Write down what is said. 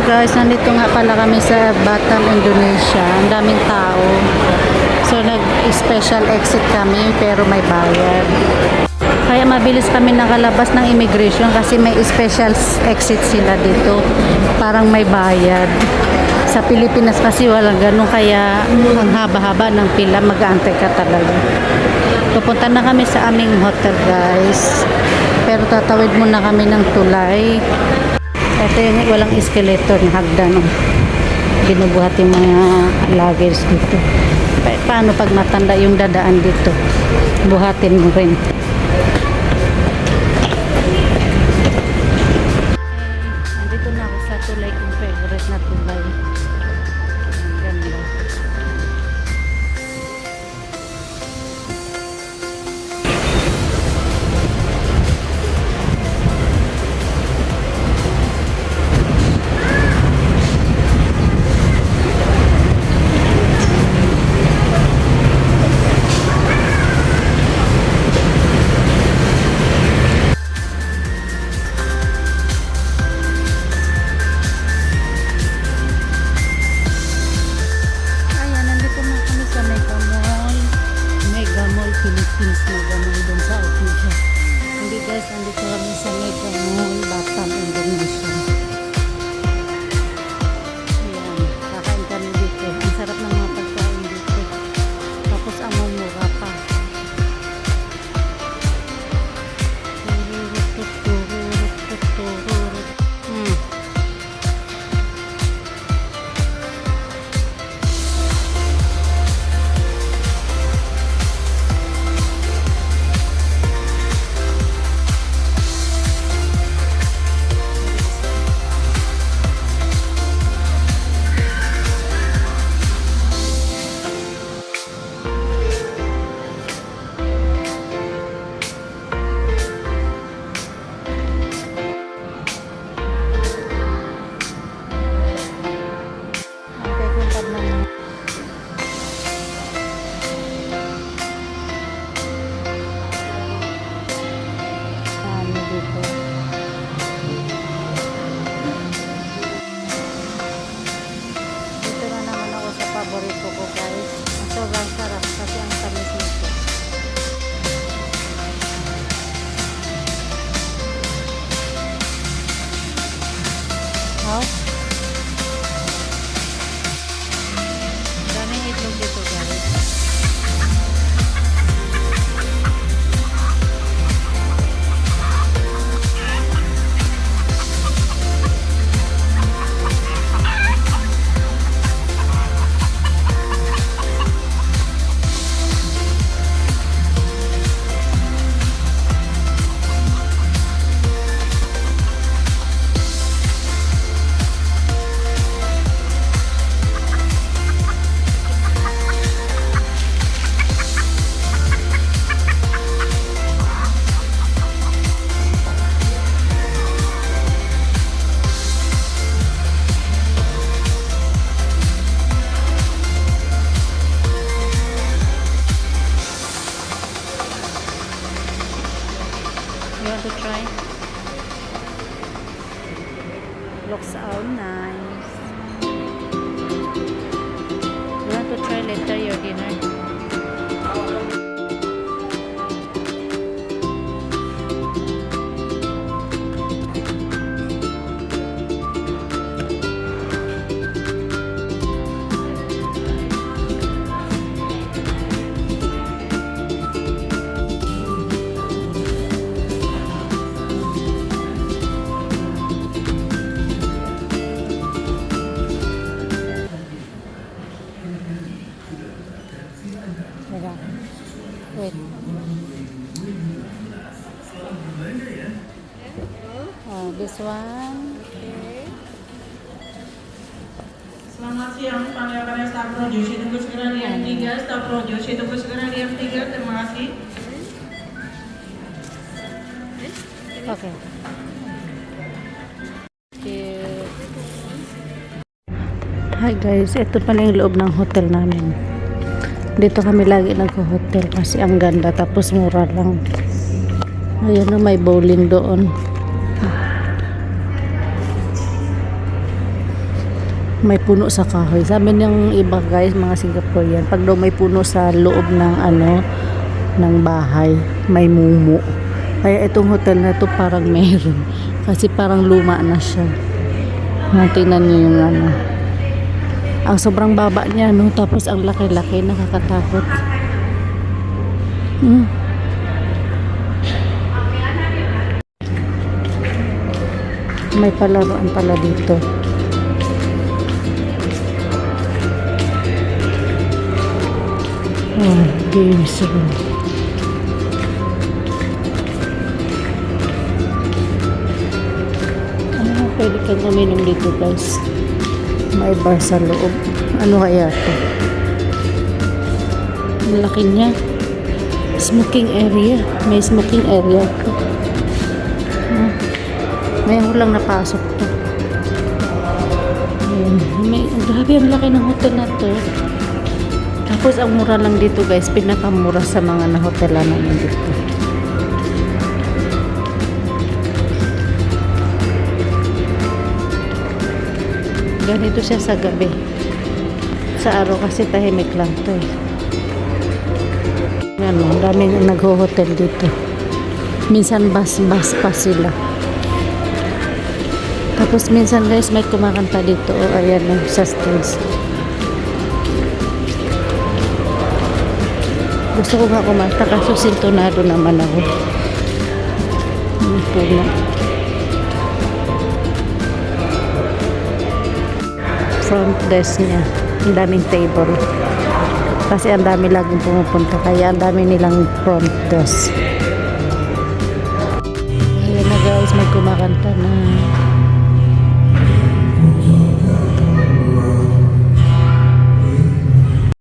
Guys, nandito nga pala kami sa Batam, Indonesia. Ang daming tao. So nag-special exit kami pero may bayad. Kaya mabilis kami nakalabas ng immigration kasi may special exit sila dito. Parang may bayad. Sa Pilipinas kasi walang ganun, kaya ang haba-haba ng pila, mag-aantay ka talaga. Pupunta na kami sa aming hotel, guys. Pero tatawid muna kami ng tulay. Ito yung walang escalator na hagdan. Binubuhat yung mga luggage dito. Paano pag matanda yung dadaan dito? Buhatin mo rin. Nandito na ako sa tulay kong favorite na tulay. Ang ganda. Philippines, Mega Mall dun sa Asia. Hindi guys, nandito kami sa Mega Mall, Batam, Indonesia. Ayan, kakain kami dito. Ang sarap ng mga pagkain dito. Tapos ang mumura pa. Dito na naman ako sa paborito ko, guys. Ang sobrang sarap kasi ang tamis nito. Daming itlog dito, guys. You want to try? Looks so nice. You want to try later your dinner? Wait. This one. Okay. Selamat siang, panggilan staf produksi, tunggu segera di M3, staf produksi, tunggu segera di M3, terima kasih. Okay. Hi guys, ito pala yung loob ng hotel namin. Dito kami lagi nag-hotel kasi ang ganda, tapos mura lang. Ayan na, may bowling doon. may puno sa kahoy. Sabi ng iba guys, mga Singaporean, pag daw may puno sa loob ng ng bahay, may mumu. Kaya itong hotel na to parang meron. Kasi parang luma na siya. Tingnan niyo yung ang sobrang baba niya, no? Tapos ang laki-laki, nakakatakot. May palaruan pala dito. Games room. Pwede kang uminom dito guys. May bar sa loob. Ano kaya to? Ang laki niya. Smoking area. May smoking area to. May lang napasok to. Ayan. Grabe, ang laki ng hotel na to. Tapos ang mura lang dito guys, pinakamura sa mga na-hotelan naman dito. Ganito siya sa gabi. Sa araw kasi tahimik lang to eh. Ano, daming nag-hotel dito. Minsan bus pa sila. Tapos minsan guys may kumakanta dito. O ayan sa stage. Gusto ko nga kumanta kaso sintonado naman ako. Puno. Front desk niya. Ang daming table. Kasi ang dami laging pumupunta. Kaya ang dami nilang front desk. Ayan na guys, may kumakanta na.